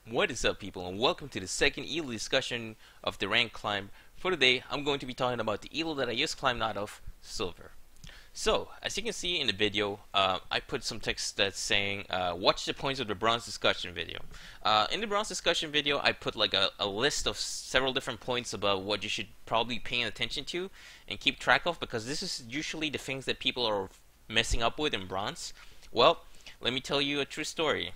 What is up, people, and welcome to the second elo discussion of the rank climb. For today, I'm going to be talking about the elo that I just climbed out of, Silver. So, as you can see in the video, I put some text that's saying, watch the points of the bronze discussion video. In the bronze discussion video, I put like a list of several different points about what you should probably pay attention to and keep track of, because this is usually the things that people are messing up with in bronze. Well, let me tell you a true story.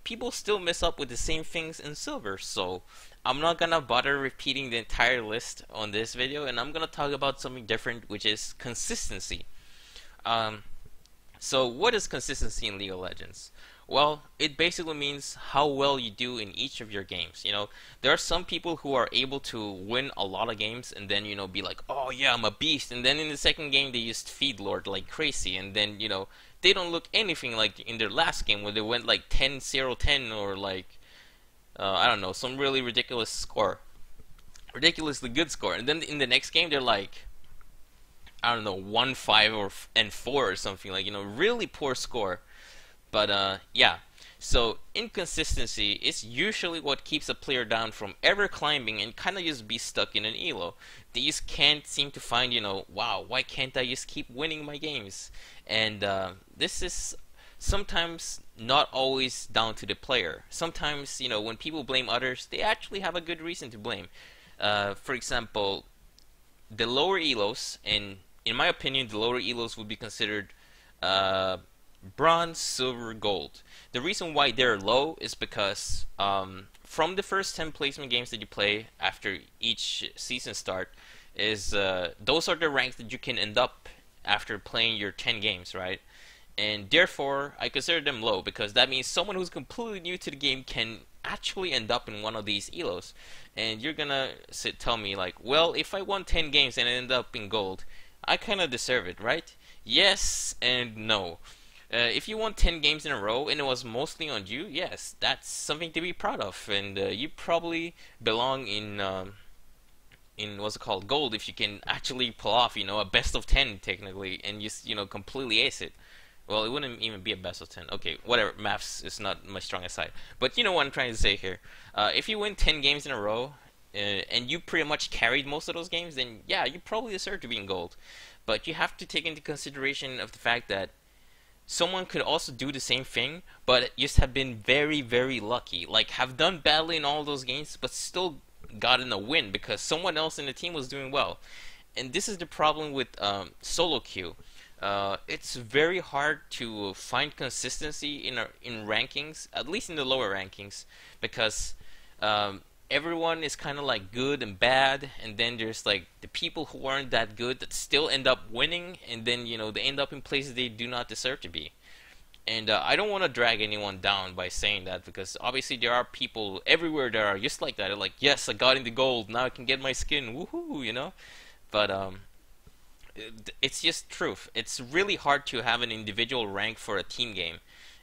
People still mess up with the same things in silver, so I'm not gonna bother repeating the entire list on this video, and I'm gonna talk about something different, which is consistency. So what is consistency in League of Legends? Well, it basically means how well you do in each of your games. There are some people who are able to win a lot of games and then, be like, oh yeah, I'm a beast. And then in the second game, they just feed Lord like crazy. And then, they don't look anything like in their last game where they went like 10-0-10 or like, I don't know, some really ridiculous score. Ridiculously good score. And then in the next game, they're like, I don't know, 1-5 or and 4 or something, like, really poor score. But yeah, so inconsistency is usually what keeps a player down from ever climbing and kind of just be stuck in an elo. They just can't seem to find, wow, why can't I just keep winning my games? And this is sometimes not always down to the player. Sometimes, when people blame others, they actually have a good reason to blame. For example, the lower elos, and in my opinion, the lower elos would be considered bronze, silver, gold. The reason why they're low is because from the first 10 placement games that you play after each season start, is those are the ranks that you can end up after playing your 10 games, right? And therefore, I consider them low, because that means someone who's completely new to the game can actually end up in one of these elos. And you're gonna tell me like, well, if I won 10 games and I end up in gold, I kinda deserve it, right? Yes and no. If you won 10 games in a row and it was mostly on you, yes, that's something to be proud of, and you probably belong in what's it called, gold, if you can actually pull off, a best of 10 technically, and just completely ace it. Well, it wouldn't even be a best of 10. Okay, whatever. Maths is not my strongest side, but you know what I'm trying to say here. If you win 10 games in a row and you pretty much carried most of those games, then yeah, you probably deserve to be in gold. But you have to take into consideration of the fact that someone could also do the same thing, but just have been very, very lucky. Like, have done badly in all those games, but still gotten a win because someone else in the team was doing well. And this is the problem with solo queue. It's very hard to find consistency in rankings, at least in the lower rankings, because everyone is kind of like good and bad, and then there's like the people who aren't that good that still end up winning, and then they end up in places they do not deserve to be. And I don't want to drag anyone down by saying that, because obviously there are people everywhere that are just like that. They're like, yes, I got into gold, now I can get my skin, woohoo, But it's just truth. It's really hard to have an individual rank for a team game.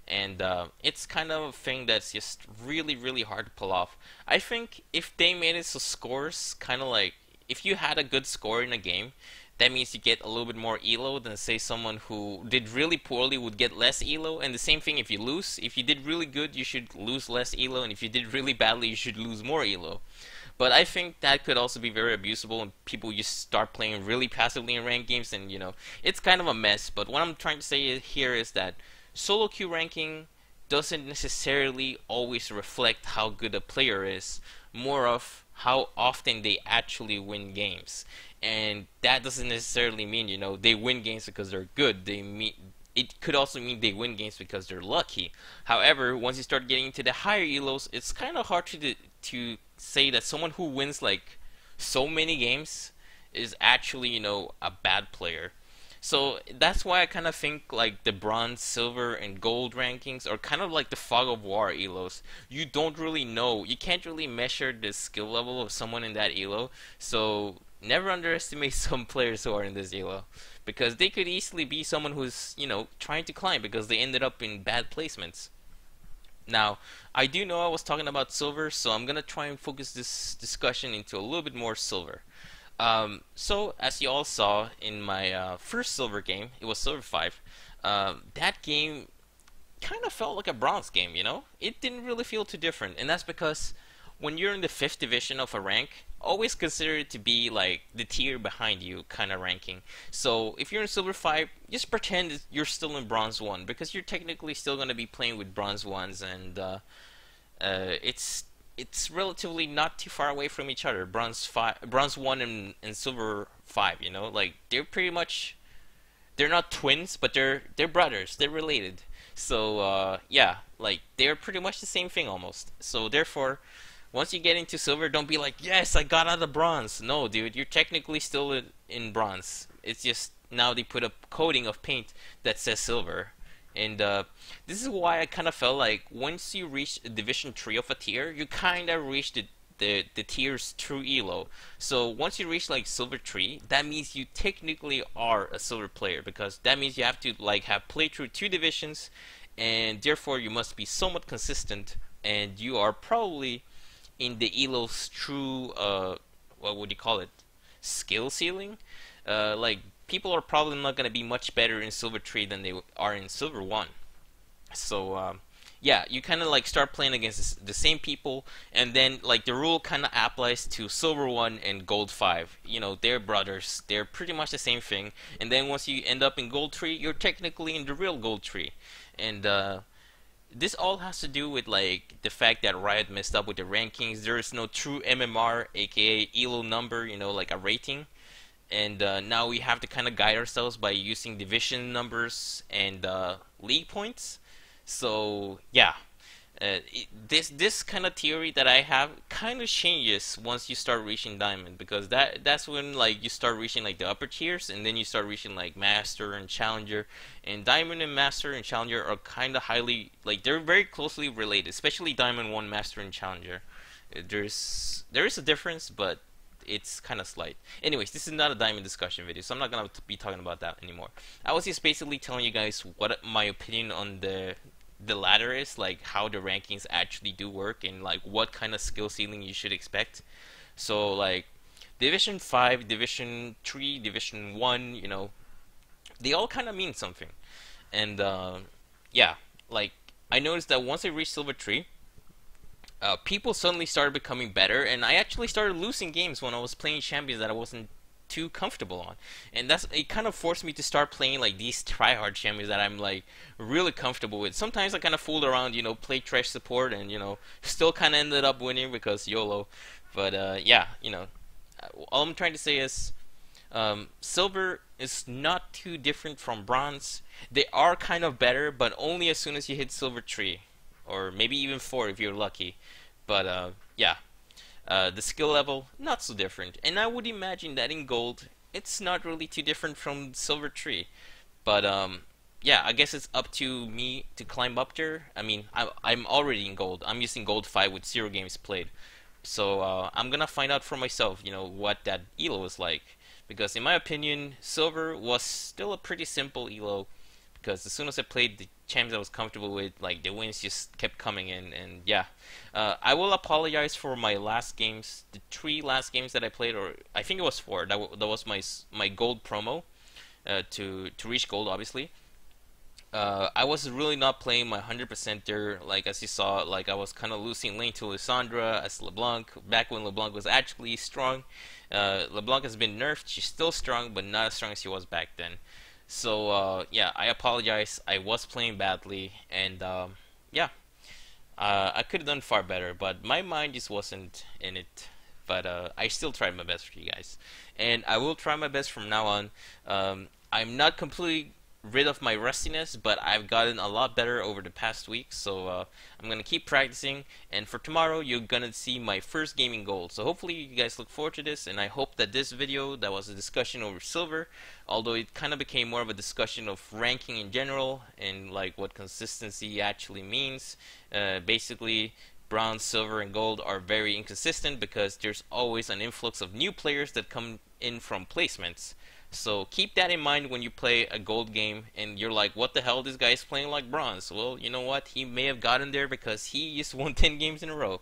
And it's kind of a thing that's just really, really hard to pull off. I think if they made it so scores, kind of like, if you had a good score in a game, that means you get a little bit more elo than, say, someone who did really poorly would get less elo. And the same thing if you lose. If you did really good, you should lose less elo. And if you did really badly, you should lose more elo. But I think that could also be very abusable, and people just start playing really passively in ranked games, and it's kind of a mess. But what I'm trying to say here is that solo queue ranking doesn't necessarily always reflect how good a player is, more of how often they actually win games. And that doesn't necessarily mean, they win games because they're good. It could also mean they win games because they're lucky. However, once you start getting into the higher elos, it's kind of hard to say that someone who wins like so many games is actually, a bad player. So that's why I kind of think like the bronze, silver, and gold rankings are kind of like the fog of war elos. You don't really know. You can't really measure the skill level of someone in that elo. So never underestimate some players who are in this elo, because they could easily be someone who's, trying to climb because they ended up in bad placements. Now, I do know I was talking about silver, so I'm gonna try and focus this discussion into a little bit more silver. So, as you all saw in my first silver game, it was Silver 5. That game kind of felt like a bronze game, you know? It didn't really feel too different. And that's because when you're in the 5th division of a rank, always consider it to be like the tier behind you kind of ranking. So if you're in Silver 5, just pretend you're still in Bronze 1 because you're technically still going to be playing with Bronze 1s, and it's relatively not too far away from each other. Bronze 1 and Silver 5, you know? Like they're pretty much, they're not twins, but they're brothers. They're related. So yeah, like they're pretty much the same thing almost. So therefore, once you get into silver, don't be like, yes, I got out of bronze. No, dude, you're technically still in bronze. It's just now they put a coating of paint that says silver. And this is why I kind of felt like once you reach Division 3 of a tier, you kind of reach the tier's true elo. So once you reach like Silver 3, that means you technically are a silver player, because that means you have to like have played through 2 divisions, and therefore you must be somewhat consistent, and you are probably in the elo's true what would you call it, skill ceiling. Like people are probably not going to be much better in Silver 3 than they are in Silver 1. So yeah, you kind of like start playing against the same people, and then like the rule kind of applies to Silver 1 and Gold 5. You know, they're brothers. They're pretty much the same thing. And then once you end up in Gold 3, you're technically in the real Gold 3. And this all has to do with like the fact that Riot messed up with the rankings. There is no true MMR, aka elo number, you know, like a rating. And now we have to kind of guide ourselves by using division numbers and league points. So yeah, this kind of theory that I have kind of changes once you start reaching diamond, because that's when like you start reaching like the upper tiers, and then you start reaching like master and challenger. And diamond and master and challenger are kind of highly, like they're very closely related, especially diamond 1, master, and challenger. There is a difference, but it's kind of slight. Anyways, this is not a diamond discussion video, so I'm not gonna be talking about that anymore. I was just basically telling you guys what my opinion on the ladder is, like how the rankings actually do work, and like what kind of skill ceiling you should expect. So like Division 5, Division 3, Division 1, you know, they all kind of mean something. And yeah, like I noticed that once I reached Silver 3, people suddenly started becoming better, and I actually started losing games when I was playing champions that I wasn't too comfortable on. And it kind of forced me to start playing like these tryhard champions that I'm like really comfortable with. Sometimes I kind of fooled around, you know, play trash support, and you know, still kind of ended up winning because YOLO. But yeah, you know, all I'm trying to say is silver is not too different from bronze. They are kind of better, but only as soon as you hit Silver 3, or maybe even 4 if you're lucky. But yeah, the skill level not so different, and I would imagine that in gold it's not really too different from Silver 3. But yeah, I guess it's up to me to climb up there. I mean, I'm already in gold. I'm using gold 5 with 0 games played, so I'm gonna find out for myself, you know, what that elo is like. Because in my opinion, silver was still a pretty simple elo, because as soon as I played the champs I was comfortable with, like the wins just kept coming in. And yeah, I will apologize for my last games, the 3 last games that I played, or I think it was 4. That was my gold promo to reach gold, obviously. I was really not playing my 100% there. Like as you saw, like I was kind of losing lane to Lissandra as LeBlanc back when LeBlanc was actually strong. LeBlanc has been nerfed. She's still strong, but not as strong as she was back then. So yeah, I apologize. I was playing badly, and yeah, I could have done far better, but my mind just wasn't in it. But I still tried my best for you guys, and I will try my best from now on. I'm not completely rid of my rustiness, but I've gotten a lot better over the past week, so I'm gonna keep practicing. And for tomorrow, you're gonna see my first gaming gold. So hopefully you guys look forward to this, and I hope that this video, that was a discussion over silver, although it kind of became more of a discussion of ranking in general and like what consistency actually means. Basically, bronze, silver, and gold are very inconsistent because there's always an influx of new players that come in from placements. So keep that in mind when you play a gold game and you're like, what the hell, this guy's playing like bronze. Well, you know what, he may have gotten there because he just won 10 games in a row.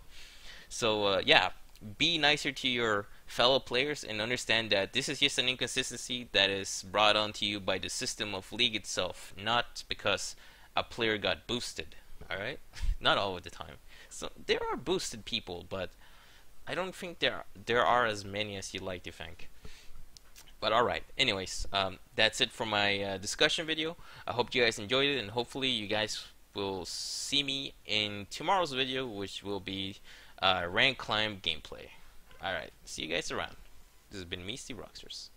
So yeah, be nicer to your fellow players and understand that this is just an inconsistency that is brought onto you by the system of league itself, not because a player got boosted. All right, not all of the time. So there are boosted people, but I don't think there are as many as you like to think. But alright, anyways, that's it for my discussion video. I hope you guys enjoyed it, and hopefully you guys will see me in tomorrow's video, which will be rank climb gameplay. Alright, see you guys around. This has been me, SteveRoxorz.